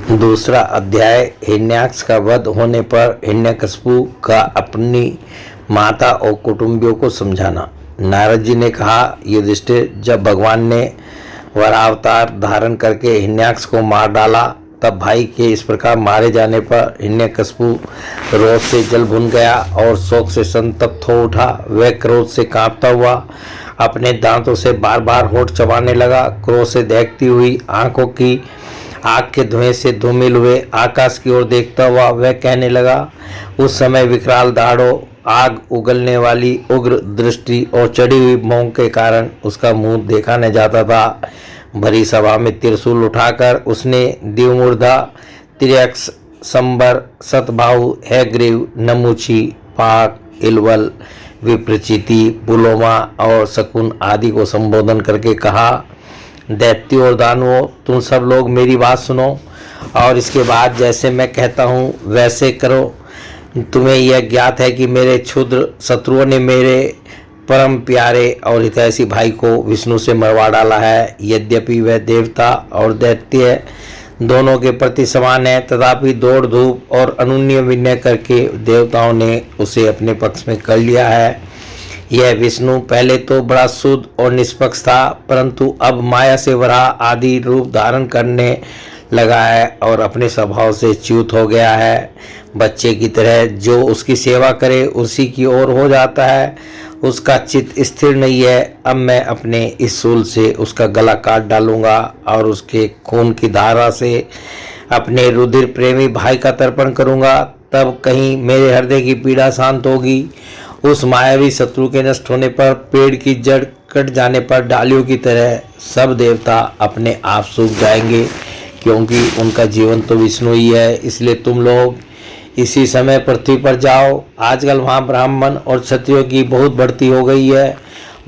दूसरा अध्याय। हिरण्याक्ष का वध होने पर हिरण्यकशिपु का अपनी माता और कुटुंबियों को समझाना। नारद जी ने कहा, युधिष्ठिर, जब भगवान ने वरावतार धारण करके हिरण्याक्ष को मार डाला, तब भाई के इस प्रकार मारे जाने पर हिरण्यकशिपु रोष से जल भुन गया और शोक से संतप्त हो उठा। वह क्रोध से कांपता हुआ अपने दांतों से बार बार होठ चबाने लगा। क्रोध से दहकती हुई आंखों की आग के धुएं से धूमिल हुए आकाश की ओर देखता हुआ वह कहने लगा। उस समय विकराल दाढ़ों, आग उगलने वाली उग्र दृष्टि और चढ़ी हुई भौं के कारण उसका मुंह देखा न जाता था। भरी सभा में त्रिशूल उठाकर उसने दिवमूर्धा, त्रियक्ष, संबर, सतबाहु, हैग्रीव, नमुची, पाक, इलवल, विप्रचिति, पुलोमा और शकुन आदि को संबोधन करके कहा, दैत्यों और दानवों, तुम सब लोग मेरी बात सुनो और इसके बाद जैसे मैं कहता हूँ वैसे करो। तुम्हें यह ज्ञात है कि मेरे क्षुद्र शत्रुओं ने मेरे परम प्यारे और हितैषी भाई को विष्णु से मरवा डाला है। यद्यपि वह देवता और दैत्य दोनों के प्रति समान है, तथापि दौड़ धूप और अनुन्य विनय करके देवताओं ने उसे अपने पक्ष में कर लिया है। यह विष्णु पहले तो बड़ा शुद्ध और निष्पक्ष था, परंतु अब माया से वराह आदि रूप धारण करने लगा है और अपने स्वभाव से च्युत हो गया है। बच्चे की तरह जो उसकी सेवा करे उसी की ओर हो जाता है। उसका चित्त स्थिर नहीं है। अब मैं अपने इस शूल से उसका गला काट डालूंगा और उसके खून की धारा से अपने रुधिर प्रेमी भाई का तर्पण करूंगा। तब कहीं मेरे हृदय की पीड़ा शांत होगी। उस मायावी शत्रु के नष्ट होने पर, पेड़ की जड़ कट जाने पर डालियों की तरह सब देवता अपने आप सूख जाएंगे, क्योंकि उनका जीवन तो विष्णु ही है। इसलिए तुम लोग इसी समय पृथ्वी पर जाओ। आजकल वहाँ ब्राह्मण और क्षत्रियों की बहुत बढ़ती हो गई है।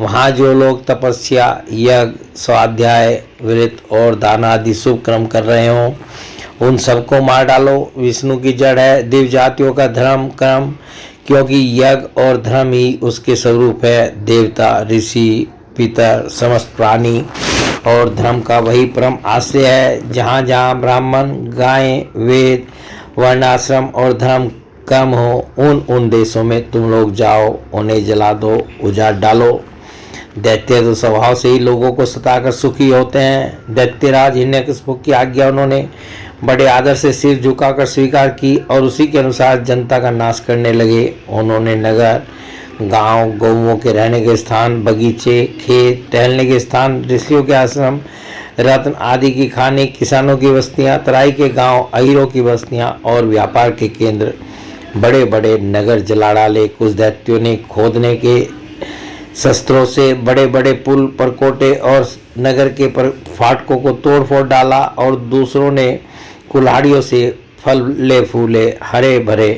वहाँ जो लोग तपस्या, यज्ञ, स्वाध्याय, व्रत और दान आदि शुभ कर्म कर रहे हों, उन सबको मार डालो। विष्णु की जड़ है दिव्य जातियों का धर्म कर्म, क्योंकि यज्ञ और धर्म ही उसके स्वरूप है। देवता, ऋषि, पितर, समस्त प्राणी और धर्म का वही परम आश्रय है। जहाँ जहाँ ब्राह्मण, गायें, वेद, वर्णाश्रम और धर्म कर्म हो, उन उन देशों में तुम लोग जाओ, उन्हें जला दो, उजाड़ डालो। दैत्य तो स्वभाव से ही लोगों को सताकर सुखी होते हैं। दैत्यराज हिरण्यकशिपु की आज्ञा उन्होंने बड़े आदर से सिर झुकाकर स्वीकार की और उसी के अनुसार जनता का नाश करने लगे। उन्होंने नगर, गांव, गौओं के रहने के स्थान, बगीचे, खेत, टहलने के स्थान, ऋषियों के आश्रम, रत्न आदि की खाने, किसानों की बस्तियां, तराई के गांव, अहीरों की बस्तियां और व्यापार के केंद्र, बड़े बड़े नगर जला डाले। कुछ दैत्यों ने खोदने के शस्त्रों से बड़े बड़े पुल, परकोटे और नगर के फाटकों को तोड़ फोड़ डाला और दूसरों ने कुल्हाड़ियों से फले फूले हरे भरे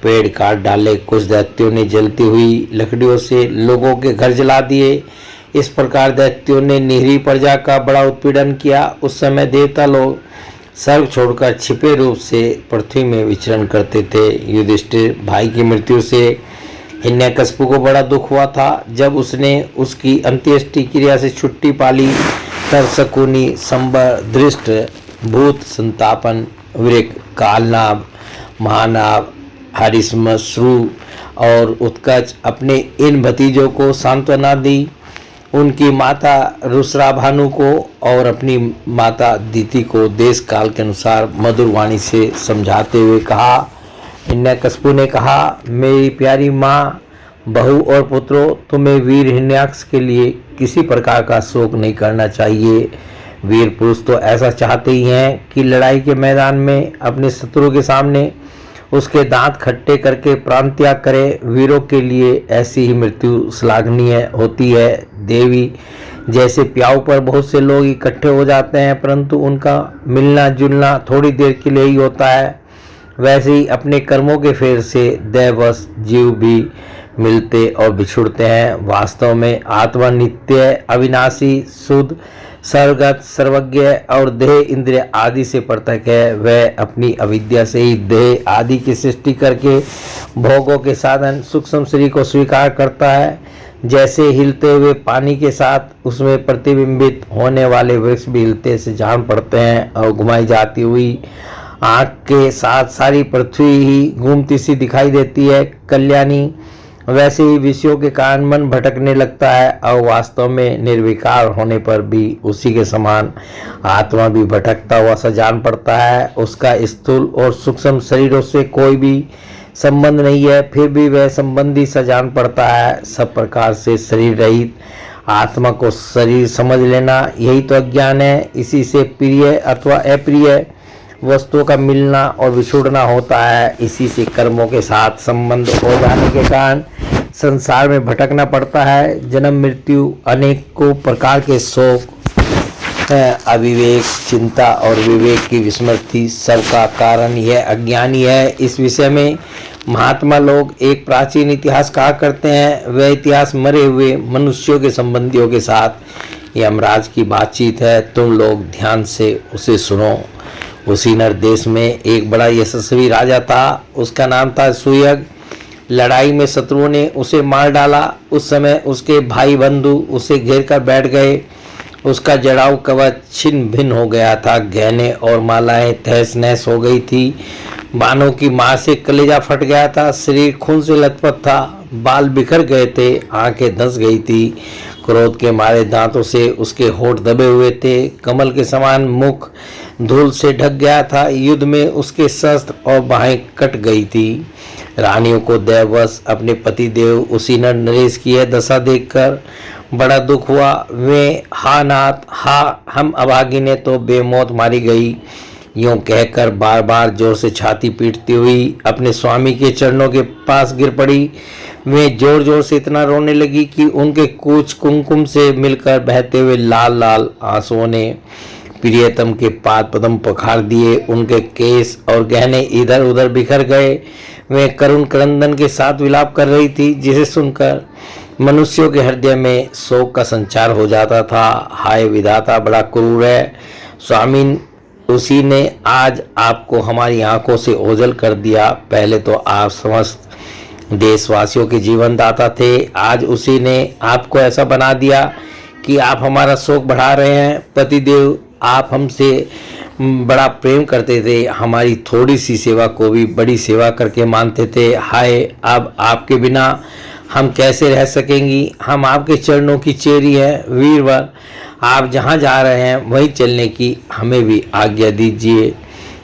पेड़ काट डाले। कुछ दैत्यों ने जलती हुई लकड़ियों से लोगों के घर जला दिए। इस प्रकार दैत्यों ने निरीह प्रजा का बड़ा उत्पीड़न किया। उस समय देवता लोग स्वर्ग छोड़कर छिपे रूप से पृथ्वी में विचरण करते थे। युधिष्ठिर भाई की मृत्यु से हिरण्यकशिपु को बड़ा दुख हुआ था। जब उसने उसकी अंत्येष्टि क्रिया से छुट्टी पाली, तब शकुनी, संबर, दृष्ट, भूत, संतापन, वृक, कालनाभ, महानाभ, हरिश्मश्रु और उत्कच अपने इन भतीजों को सांत्वना दी। उनकी माता रुद्राभानु को और अपनी माता दीति को देश काल के अनुसार मधुर वाणी से समझाते हुए कहा। हिरण्यकशिपु ने कहा, मेरी प्यारी माँ, बहू और पुत्रों, तुम्हें वीर हिरण्याक्ष के लिए किसी प्रकार का शोक नहीं करना चाहिए। वीर पुरुष तो ऐसा चाहते ही हैं कि लड़ाई के मैदान में अपने शत्रु के सामने उसके दांत खट्टे करके प्राण त्याग करे। वीरों के लिए ऐसी ही मृत्यु श्लाघनीय होती है। देवी जैसे प्याऊ पर बहुत से लोग इकट्ठे हो जाते हैं, परंतु उनका मिलना जुलना थोड़ी देर के लिए ही होता है, वैसे ही अपने कर्मों के फेर से दैवश जीव भी मिलते और बिछुड़ते हैं। वास्तव में आत्मा नित्य, अविनाशी, शुद्ध, सर्वगत, सर्वज्ञ और देह इंद्रिय आदि से पृथक है। वह अपनी अविद्या से ही देह आदि की सृष्टि करके भोगों के साधन सूक्ष्म शरीर को स्वीकार करता है। जैसे हिलते हुए पानी के साथ उसमें प्रतिबिंबित होने वाले वृक्ष भी हिलते से जान पड़ते हैं और घुमाई जाती हुई आँख के साथ सारी पृथ्वी ही घूमती सी दिखाई देती है। कल्याणी, वैसे ही विषयों के कारण मन भटकने लगता है और वास्तव में निर्विकार होने पर भी उसी के समान आत्मा भी भटकता हुआ सा जान पड़ता है। उसका स्थूल और सूक्ष्म शरीरों से कोई भी संबंध नहीं है, फिर भी वह संबंधी सा जान पड़ता है। सब प्रकार से शरीर रहित आत्मा को शरीर समझ लेना यही तो अज्ञान है। इसी से प्रिय अथवा अप्रिय वस्तुओं का मिलना और विछुड़ना होता है। इसी से कर्मों के साथ संबंध हो जाने के कारण संसार में भटकना पड़ता है। जन्म मृत्यु अनेकों प्रकार के शोक, अविवेक, चिंता और विवेक की विस्मृति सबका कारण यह अज्ञानी है। इस विषय में महात्मा लोग एक प्राचीन इतिहास कहा करते हैं। वह इतिहास मरे हुए मनुष्यों के संबंधियों के साथ यमराज की बातचीत है। तुम लोग ध्यान से उसे सुनो। उसी नर देश में एक बड़ा यशस्वी राजा था। उसका नाम था सुयग। लड़ाई में शत्रुओं ने उसे मार डाला। उस समय उसके भाई बंधु उसे घेर कर बैठ गए। उसका जड़ाऊ कवच छिन्न भिन्न हो गया था। गहने और मालाएं तहस नहस हो गई थी। बाणों की मार से कलेजा फट गया था। शरीर खून से लथपथ था। बाल बिखर गए थे। आंखें धंस गई थी। क्रोध के मारे दांतों से उसके होंठ दबे हुए थे। कमल के समान मुख धूल से ढक गया था। युद्ध में उसके शस्त्र और बाहें कट गई थी। रानियों को दैववश अपने पति देव उसी नरेश की यह दशा देखकर बड़ा दुख हुआ। वे हा नाथ हा, हम अभागिने तो बेमौत मारी गई, यूं कहकर बार बार जोर से छाती पीटती हुई अपने स्वामी के चरणों के पास गिर पड़ी। वे जोर जोर से इतना रोने लगी कि उनके कुछ कुमकुम से मिलकर बहते हुए लाल लाल आंसुओं ने प्रियतम के पाद पद्म पखार दिए। उनके केस और गहने इधर उधर बिखर गए। वे करुण क्रंदन के साथ विलाप कर रही थी, जिसे सुनकर मनुष्यों के हृदय में शोक का संचार हो जाता था। हाय विधाता, बड़ा क्रूर है। स्वामी, उसी ने आज आपको हमारी आंखों से ओझल कर दिया। पहले तो आप समस्त देशवासियों के जीवन दाता थे। आज उसी ने आपको ऐसा बना दिया कि आप हमारा शोक बढ़ा रहे हैं। पतिदेव, आप हमसे बड़ा प्रेम करते थे। हमारी थोड़ी सी सेवा को भी बड़ी सेवा करके मानते थे। हाय, अब आपके बिना हम कैसे रह सकेंगी। हम आपके चरणों की चेरी हैं। वीरवर, आप जहाँ जा रहे हैं वहीं चलने की हमें भी आज्ञा दीजिए।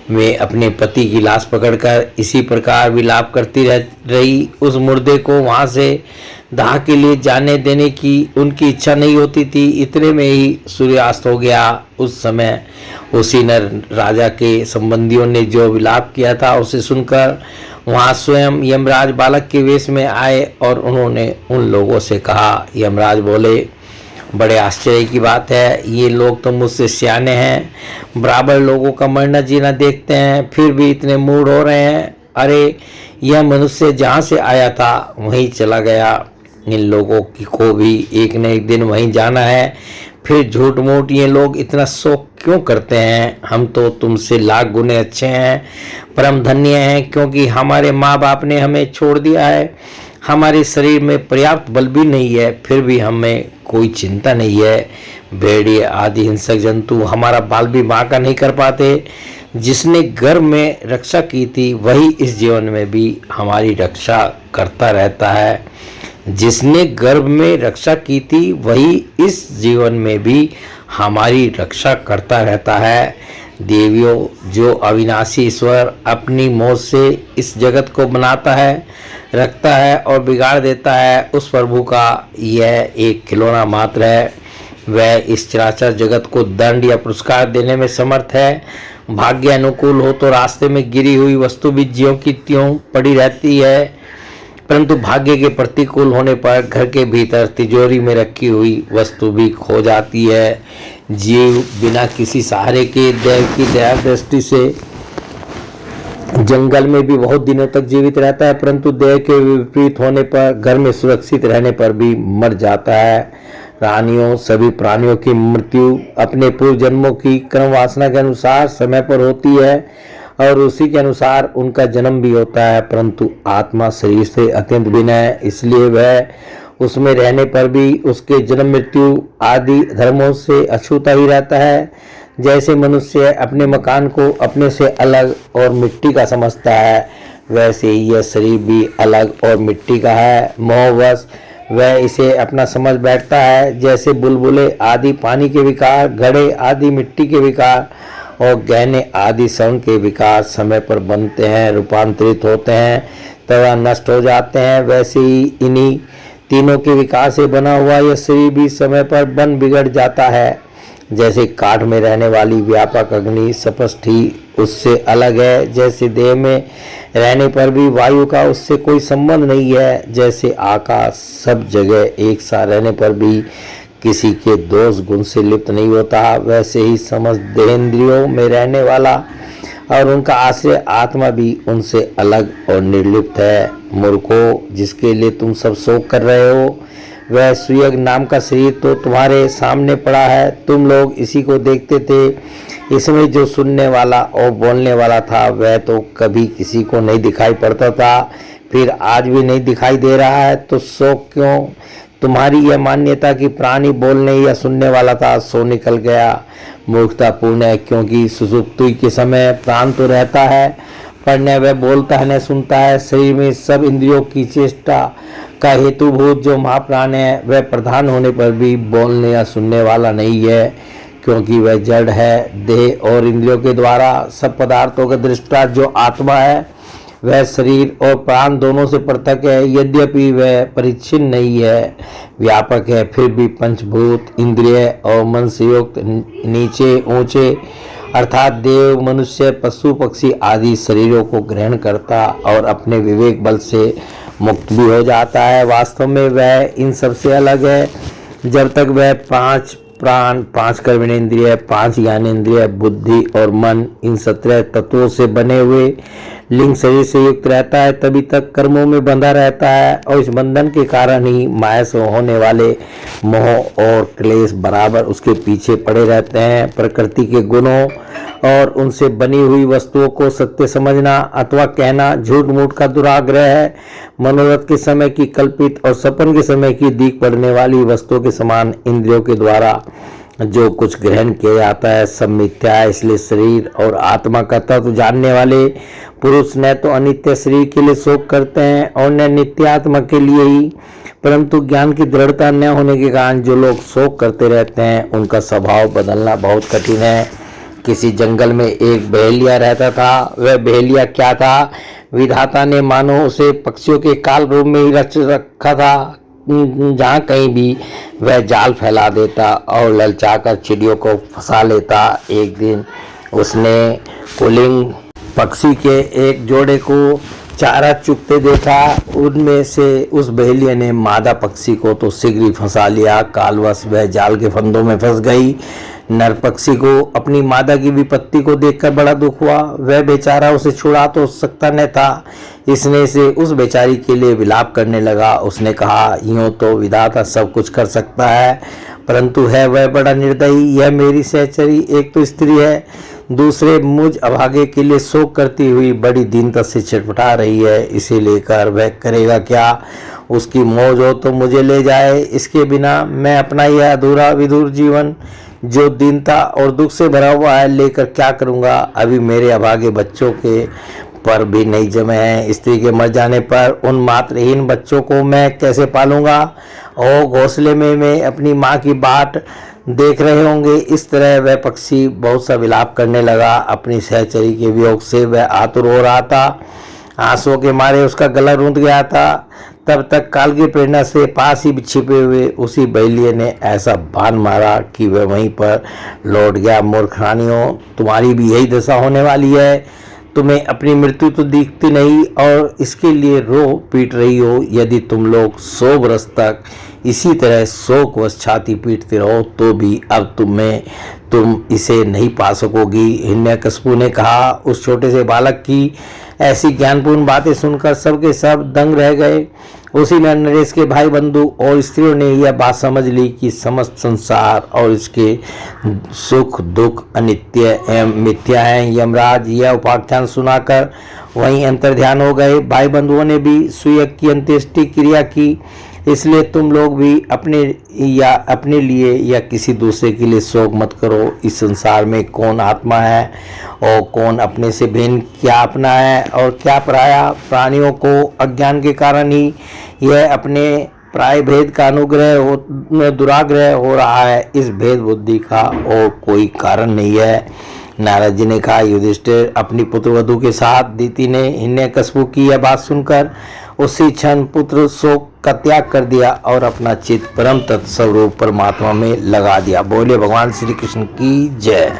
वे अपने पति की लाश पकड़कर इसी प्रकार विलाप करती रही। उस मुर्दे को वहाँ से दाह के लिए जाने देने की उनकी इच्छा नहीं होती थी। इतने में ही सूर्यास्त हो गया। उस समय उसी नर राजा के संबंधियों ने जो विलाप किया था उसे सुनकर वहाँ स्वयं यमराज बालक के वेश में आए और उन्होंने उन लोगों से कहा। यमराज बोले, बड़े आश्चर्य की बात है, ये लोग तो मुझसे सियाने हैं, बराबर लोगों का मरना जीना देखते हैं, फिर भी इतने मूढ़ हो रहे हैं। अरे, यह मनुष्य जहाँ से आया था वहीं चला गया। इन लोगों की को भी एक न एक दिन वहीं जाना है। फिर झूठ मूठ ये लोग इतना शोक क्यों करते हैं। हम तो तुमसे लाख गुने अच्छे हैं, परम धन्य हैं, क्योंकि हमारे माँ बाप ने हमें छोड़ दिया है। हमारे शरीर में पर्याप्त बल भी नहीं है, फिर भी हमें कोई चिंता नहीं है। भेड़िए आदि हिंसक जंतु हमारा बाल भी बांका का नहीं कर पाते। जिसने गर्भ में रक्षा की थी वही इस जीवन में भी हमारी रक्षा करता रहता है। जिसने गर्भ में रक्षा की थी वही इस जीवन में भी हमारी रक्षा करता रहता है। देवियों, जो अविनाशी ईश्वर अपनी मौत से इस जगत को बनाता है, रखता है और बिगाड़ देता है, उस प्रभु का यह एक खिलौना मात्र है। वह इस चराचर जगत को दंड या पुरस्कार देने में समर्थ है। भाग्य अनुकूल हो तो रास्ते में गिरी हुई वस्तु भी ज्यों की त्यों पड़ी रहती है, परंतु भाग्य के प्रतिकूल होने पर घर के भीतर तिजोरी में रखी हुई वस्तु भी खो जाती है। जीव बिना किसी सहारे के देव की दया दृष्टि से जंगल में भी बहुत दिनों तक जीवित रहता है, परंतु देह के विपरीत होने पर घर में सुरक्षित रहने पर भी मर जाता है। रानियों, सभी प्राणियों की मृत्यु अपने पूर्व जन्मों की क्रम वासना के अनुसार समय पर होती है और उसी के अनुसार उनका जन्म भी होता है, परंतु आत्मा शरीर से अत्यंत भिन्न है, इसलिए वह उसमें रहने पर भी उसके जन्म मृत्यु आदि धर्मों से अछूता ही रहता है। जैसे मनुष्य अपने मकान को अपने से अलग और मिट्टी का समझता है, वैसे ही यह शरीर भी अलग और मिट्टी का है। मोहवश वह इसे अपना समझ बैठता है। जैसे बुलबुले आदि पानी के विकार, घड़े आदि मिट्टी के विकार और गहने आदि स्वर्ण के विकार समय पर बनते हैं, रूपांतरित होते हैं तथा नष्ट हो जाते हैं, वैसे ही इन्हीं तीनों के विकार से बना हुआ यह शरीर भी समय पर बन बिगड़ जाता है। जैसे काठ में रहने वाली व्यापक अग्नि स्पष्ट ही उससे अलग है, जैसे देह में रहने पर भी वायु का उससे कोई संबंध नहीं है, जैसे आकाश सब जगह एक सा रहने पर भी किसी के दोष गुण से लिप्त नहीं होता, वैसे ही समस्त देहेंद्रियों में रहने वाला और उनका आश्रय आत्मा भी उनसे अलग और निर्लिप्त है। मूर्खों, जिसके लिए तुम सब शोक कर रहे हो, वह सुयग नाम का शरीर तो तुम्हारे सामने पड़ा है। तुम लोग इसी को देखते थे। इसमें जो सुनने वाला और बोलने वाला था वह तो कभी किसी को नहीं दिखाई पड़ता था, फिर आज भी नहीं दिखाई दे रहा है, तो शोक क्यों? तुम्हारी यह मान्यता कि प्राणी बोलने या सुनने वाला था सो निकल गया मूर्खतापूर्ण है, क्योंकि सुषुप्ति के समय प्राण तो रहता है पर न वह बोलता है न सुनता है। शरीर में सब इंद्रियों की चेष्टा का हेतुभूत जो महाप्राण है वह प्रधान होने पर भी बोलने या सुनने वाला नहीं है, क्योंकि वह जड़ है। देह और इंद्रियों के द्वारा सब पदार्थों का दृष्टा जो आत्मा है वह शरीर और प्राण दोनों से पृथक है। यद्यपि वह परिच्छिन्न नहीं है, व्यापक है, फिर भी पंचभूत इंद्रिय और मन से युक्त नीचे ऊंचे अर्थात देव, मनुष्य, पशु पक्षी आदि शरीरों को ग्रहण करता और अपने विवेक बल से मुक्त भी हो जाता है। वास्तव में वह इन सबसे अलग है। जब तक वह 5 प्राण, 5 कर्मेंद्रिय, 5 ज्ञानेंद्रिय, बुद्धि और मन इन 17 तत्वों से बने हुए लिंग शरीर से युक्त रहता है, तभी तक कर्मों में बंधा रहता है और इस बंधन के कारण ही माया से होने वाले मोह और क्लेश बराबर उसके पीछे पड़े रहते हैं। प्रकृति के गुणों और उनसे बनी हुई वस्तुओं को सत्य समझना अथवा कहना झूठ मूठ का दुराग्रह है। मनोरथ के समय की कल्पित और सपन के समय की दीख पड़ने वाली वस्तुओं के समान इंद्रियों के द्वारा जो कुछ ग्रहण किया जाता है सब मिथ्या है। इसलिए शरीर और आत्मा का तत्व जानने वाले पुरुष न तो अनित्य शरीर के लिए शोक करते हैं और न नित्य आत्मा के लिए ही, परंतु ज्ञान की दृढ़ता न होने के कारण जो लोग शोक करते रहते हैं उनका स्वभाव बदलना बहुत कठिन है। किसी जंगल में एक बहेलिया रहता था। वह बहेलिया क्या था? विधाता ने मानो उसे पक्षियों के काल रूप में ही रच रखा था, जहाँ कहीं भी वह जाल फैला देता और ललचाकर चिड़ियों को फंसा लेता। एक दिन उसने कुलिंग पक्षी के एक जोड़े को चारा चुगते देखा। उनमें से उस बहेलिया ने मादा पक्षी को तो शीघ्र ही फंसा लिया। कालवश वह जाल के फंदों में फंस गई। नर पक्षी को अपनी मादा की विपत्ति को देखकर बड़ा दुख हुआ। वह बेचारा उसे छुड़ा तो सकता न था, इसने से उस बेचारी के लिए विलाप करने लगा। उसने कहा, यूं तो विधाता सब कुछ कर सकता है, परंतु है वह बड़ा निर्दयी। यह मेरी सहचरी एक तो स्त्री है, दूसरे मुझ अभागे के लिए शोक करती हुई बड़ी दीनता से छटपटा रही है। इसे लेकर वह करेगा क्या? उसकी मौज हो तो मुझे ले जाए, इसके बिना मैं अपना यह अधूरा विधुर जीवन जो दीनता और दुख से भरा हुआ है लेकर क्या करूँगा? अभी मेरे अभागे बच्चों के पर भी नहीं जमे हैं। स्त्री के मर जाने पर उन मातृहीन बच्चों को मैं कैसे पालूंगा? और घोंसले में मैं अपनी माँ की बाट देख रहे होंगे। इस तरह वह पक्षी बहुत सा विलाप करने लगा। अपनी सहचरी के वियोग से वह आतुर हो रहा था। आंसुओं के मारे उसका गला रूंध गया था। तब तक काल की प्रेरणा से पास ही छिपे हुए उसी बहेलिये ने ऐसा बाण मारा कि वह वहीं पर लौट गया। मूर्ख रानियों, तुम्हारी भी यही दशा होने वाली है। तुम्हें अपनी मृत्यु तो दिखती नहीं और इसके लिए रो पीट रही हो। यदि तुम लोग 100 वर्ष तक इसी तरह शोकवश छाती पीटते रहो तो भी अब तुम इसे नहीं पा सकोगी। हिरण्यकशिपु ने कहा। उस छोटे से बालक की ऐसी ज्ञानपूर्ण बातें सुनकर सबके सब दंग रह गए। उसी में नरेश के भाई बंधु और स्त्रियों ने यह बात समझ ली कि समस्त संसार और इसके सुख दुख अनित्य एवं मिथ्या हैं। यमराज यह उपाख्यान सुनाकर वहीं अंतर्ध्यान हो गए। भाई बंधुओं ने भी सुयग की अंत्येष्टि क्रिया की। इसलिए तुम लोग भी अपने लिए या किसी दूसरे के लिए शोक मत करो। इस संसार में कौन आत्मा है और कौन अपने से भिन्न, क्या अपना है और क्या पराया। प्राणियों को अज्ञान के कारण ही यह अपने प्राय भेद का दुराग्रह हो रहा है। इस भेद बुद्धि का और कोई कारण नहीं है। नारद जी ने कहा, युधिष्ठिर, अपनी पुत्रवधू के साथ दीति ने हिरण्यकशिपु की यह बात सुनकर उसी क्षण पुत्र शोक का त्याग कर दिया और अपना चित्त परम तत्स्वरूप परमात्मा में लगा दिया। बोले भगवान श्री कृष्ण की जय।